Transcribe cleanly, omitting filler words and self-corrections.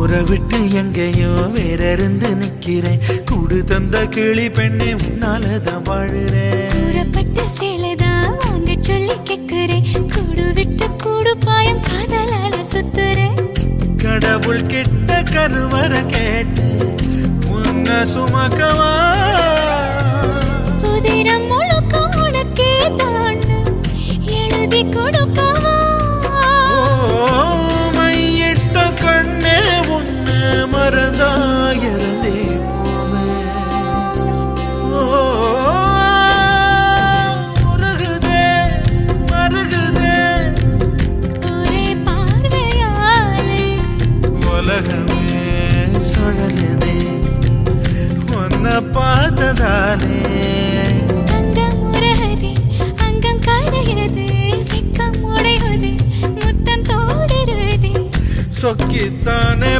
ஊரை விட்டு எங்கேயோ வேற இருந்து நிக்கிறேன். கூடு தந்த கிளி பெண்ணே உன்னாலதான் வாழுறேன். கூறப்பட்ட சேலைதான் வாங்க சொல்லி கேக்குறேன். கூடு விட்டு கூடு பாயம் காதலால சுத்துறேன். கடவுள் கிட்ட கருவற கேட்டு உன்ன சுமக்கவா. உதிரம் முழுக்க உனக்கே தான் எழுதி கொடுக்கவா. மையிட்ட கண்ணே உன்னை மறந்தாயிருந்தே மருகுதே மருகுதே ஒரே பார்வையாலே உலகமே சுழலுதே உன்னை பார்த்ததாலே. அங்கம் உருகுதே அங்கம் கரையுது வெக்கம் உடையுது முத்தம் தோடுருதே சொக்கித்தானே